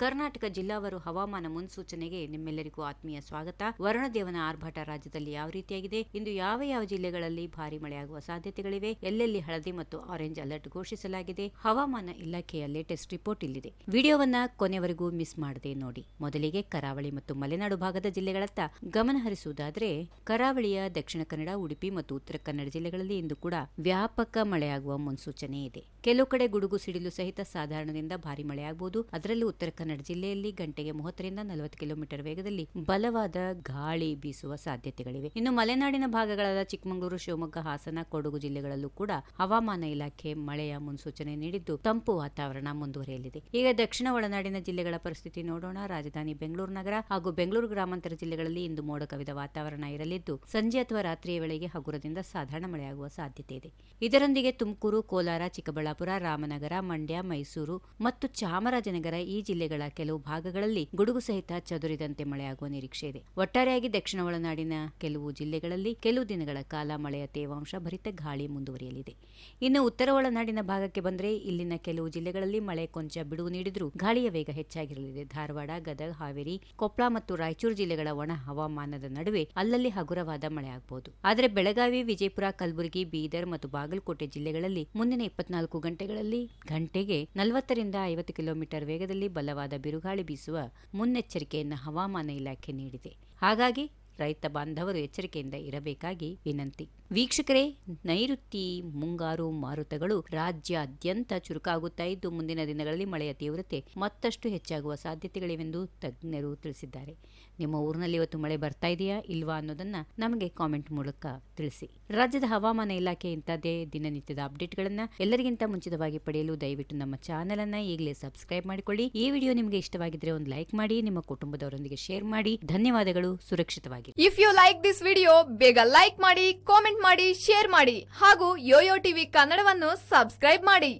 ಕರ್ನಾಟಕ ಜಿಲ್ಲಾವಾರು ಹವಾಮಾನ ಮುನ್ಸೂಚನೆಗೆ ನಿಮ್ಮೆಲ್ಲರಿಗೂ ಆತ್ಮೀಯ ಸ್ವಾಗತ. ವರುಣದೇವನ ಆರ್ಭಟ ರಾಜ್ಯದಲ್ಲಿ ಯಾವ ರೀತಿಯಾಗಿದೆ, ಇಂದು ಯಾವ ಜಿಲ್ಲೆಗಳಲ್ಲಿ ಭಾರಿ ಮಳೆಯಾಗುವ ಸಾಧ್ಯತೆಗಳಿವೆ, ಎಲ್ಲೆಲ್ಲಿ ಹಳದಿ ಮತ್ತು ಆರೆಂಜ್ ಅಲರ್ಟ್ ಘೋಷಿಸಲಾಗಿದೆ, ಹವಾಮಾನ ಇಲಾಖೆಯ ಲೇಟೆಸ್ಟ್ ರಿಪೋರ್ಟ್ ಇಲ್ಲಿದೆ. ವಿಡಿಯೋವನ್ನ ಕೊನೆವರೆಗೂ ಮಿಸ್ ಮಾಡದೆ ನೋಡಿ. ಮೊದಲಿಗೆ ಕರಾವಳಿ ಮತ್ತು ಮಲೆನಾಡು ಭಾಗದ ಜಿಲ್ಲೆಗಳತ್ತ ಗಮನ ಹರಿಸುವುದಾದರೆ, ಕರಾವಳಿಯ ದಕ್ಷಿಣ ಕನ್ನಡ, ಉಡುಪಿ ಮತ್ತು ಉತ್ತರ ಕನ್ನಡ ಜಿಲ್ಲೆಗಳಲ್ಲಿ ಇಂದು ಕೂಡ ವ್ಯಾಪಕ ಮಳೆಯಾಗುವ ಮುನ್ಸೂಚನೆ ಇದೆ. ಕೆಲವು ಕಡೆ ಗುಡುಗು ಸಿಡಿಲು ಸಹಿತ ಸಾಧಾರಣದಿಂದ ಭಾರಿ ಮಳೆಯಾಗಬಹುದು. ಅದರಲ್ಲೂ ಉತ್ತರ ಕನ್ನಡ ಜಿಲ್ಲೆಯಲ್ಲಿ ಗಂಟೆಗೆ 30ರಿಂದ 40 ಕಿಲೋಮೀಟರ್ ವೇಗದಲ್ಲಿ ಬಲವಾದ ಗಾಳಿ ಬೀಸುವ ಸಾಧ್ಯತೆಗಳಿವೆ. ಇನ್ನು ಮಲೆನಾಡಿನ ಭಾಗಗಳಾದ ಚಿಕ್ಕಮಗಳೂರು, ಶಿವಮೊಗ್ಗ, ಹಾಸನ, ಕೊಡಗು ಜಿಲ್ಲೆಗಳಲ್ಲೂ ಕೂಡ ಹವಾಮಾನ ಇಲಾಖೆ ಮಳೆಯ ಮುನ್ಸೂಚನೆ ನೀಡಿದ್ದು ತಂಪು ವಾತಾವರಣ ಮುಂದುವರಿಯಲಿದೆ. ಈಗ ದಕ್ಷಿಣ ಒಳನಾಡಿನ ಜಿಲ್ಲೆಗಳ ಪರಿಸ್ಥಿತಿ ನೋಡೋಣ. ರಾಜಧಾನಿ ಬೆಂಗಳೂರು ನಗರ ಹಾಗೂ ಬೆಂಗಳೂರು ಗ್ರಾಮಾಂತರ ಜಿಲ್ಲೆಗಳಲ್ಲಿ ಇಂದು ಮೋಡ ಕವಿದ ವಾತಾವರಣ ಇರಲಿದ್ದು, ಸಂಜೆ ಅಥವಾ ರಾತ್ರಿಯ ವೇಳೆಗೆ ಹಗುರದಿಂದ ಸಾಧಾರಣ ಮಳೆಯಾಗುವ ಸಾಧ್ಯತೆ ಇದೆ. ಇದರೊಂದಿಗೆ ತುಮಕೂರು, ಕೋಲಾರ, ಚಿಕ್ಕಬಳ್ಳಾಪುರ, ರಾಮನಗರ, ಮಂಡ್ಯ, ಮೈಸೂರು ಮತ್ತು ಚಾಮರಾಜನಗರ ಈ ಜಿಲ್ಲೆಗಳ ಕೆಲವು ಭಾಗಗಳಲ್ಲಿ ಗುಡುಗು ಸಹಿತ ಚದುರಿದಂತೆ ಮಳೆಯಾಗುವ ನಿರೀಕ್ಷೆ ಇದೆ. ಒಟ್ಟಾರೆಯಾಗಿ ದಕ್ಷಿಣ ಒಳನಾಡಿನ ಕೆಲವು ಜಿಲ್ಲೆಗಳಲ್ಲಿ ಕೆಲವು ದಿನಗಳ ಕಾಲ ಮಳೆಯ ತೇವಾಂಶ ಭರಿತ ಗಾಳಿ ಮುಂದುವರಿಯಲಿದೆ. ಇನ್ನು ಉತ್ತರ ಒಳನಾಡಿನ ಭಾಗಕ್ಕೆ ಬಂದರೆ ಇಲ್ಲಿನ ಕೆಲವು ಜಿಲ್ಲೆಗಳಲ್ಲಿ ಮಳೆ ಕೊಂಚ ಬಿಡುವು ನೀಡಿದ್ರೂ ಗಾಳಿಯ ವೇಗ ಹೆಚ್ಚಾಗಿರಲಿದೆ. ಧಾರವಾಡ, ಗದಗ, ಹಾವೇರಿ, ಕೊಪ್ಪಳ ಮತ್ತು ರಾಯಚೂರು ಜಿಲ್ಲೆಗಳ ಒಣ ಹವಾಮಾನದ ನಡುವೆ ಅಲ್ಲಲ್ಲಿ ಹಗುರವಾದ ಮಳೆಯಾಗಬಹುದು. ಆದರೆ ಬೆಳಗಾವಿ, ವಿಜಯಪುರ, ಕಲಬುರಗಿ, ಬೀದರ್ ಮತ್ತು ಬಾಗಲಕೋಟೆ ಜಿಲ್ಲೆಗಳಲ್ಲಿ ಮುಂದಿನ 24 ಗಂಟೆಗಳಲ್ಲಿ ಗಂಟೆಗೆ 40ರಿಂದ 50 ಕಿಲೋಮೀಟರ್ ವೇಗದಲ್ಲಿ ಬಲವಾದ ಬಿರುಗಾಳಿ ಬೀಸುವ ಮುನ್ನೆಚ್ಚರಿಕೆಯನ್ನು ಹವಾಮಾನ ಇಲಾಖೆ ನೀಡಿದೆ. ಹಾಗಾಗಿ ರೈತ ಬಾಂಧವರು ಎಚ್ಚರಿಕೆಯಿಂದ ಇರಬೇಕಾಗಿ ವಿನಂತಿ. ವೀಕ್ಷಕರೇ, ನೈಋತ್ಯ ಮುಂಗಾರು ಮಾರುತಗಳು ರಾಜ್ಯಾದ್ಯಂತ ಚುರುಕಾಗುತ್ತಾ ಇದ್ದು, ಮುಂದಿನ ದಿನಗಳಲ್ಲಿ ಮಳೆಯ ತೀವ್ರತೆ ಮತ್ತಷ್ಟು ಹೆಚ್ಚಾಗುವ ಸಾಧ್ಯತೆಗಳಿವೆಂದು ತಜ್ಞರು ತಿಳಿಸಿದ್ದಾರೆ. ನಿಮ್ಮ ಊರಿನಲ್ಲಿ ಇವತ್ತು ಮಳೆ ಬರ್ತಾ ಇದೆಯಾ ಇಲ್ವಾ ಅನ್ನೋದನ್ನ ನಮಗೆ ಕಾಮೆಂಟ್ ಮೂಲಕ ತಿಳಿಸಿ. ರಾಜ್ಯದ ಹವಾಮಾನ ಇಲಾಖೆ ಇಂಥದ್ದೇ ದಿನನಿತ್ಯದ ಅಪ್ಡೇಟ್ಗಳನ್ನ ಎಲ್ಲರಿಗಿಂತ ಮುಂಚಿತವಾಗಿ ಪಡೆಯಲು ದಯವಿಟ್ಟು ನಮ್ಮ ಚಾನೆಲ್ ಅನ್ನ ಈಗಲೇ ಸಬ್ಸ್ಕ್ರೈಬ್ ಮಾಡಿಕೊಳ್ಳಿ. ಈ ವಿಡಿಯೋ ನಿಮಗೆ ಇಷ್ಟವಾಗಿದ್ರೆ ಒಂದು ಲೈಕ್ ಮಾಡಿ, ನಿಮ್ಮ ಕುಟುಂಬದವರೊಂದಿಗೆ ಶೇರ್ ಮಾಡಿ. ಧನ್ಯವಾದಗಳು. ಸುರಕ್ಷಿತವಾಗಿ. If you like this video, ಬೇಗ ಲೈಕ್ ಮಾಡಿ, ಕಾಮೆಂಟ್ ಮಾಡಿ, ಶೇರ್ ಮಾಡಿ ಹಾಗೂ ಯೋಯೋ ಟಿವಿ ಕನ್ನಡವನ್ನು ಸಬ್ಸ್ಕ್ರೈಬ್ ಮಾಡಿ.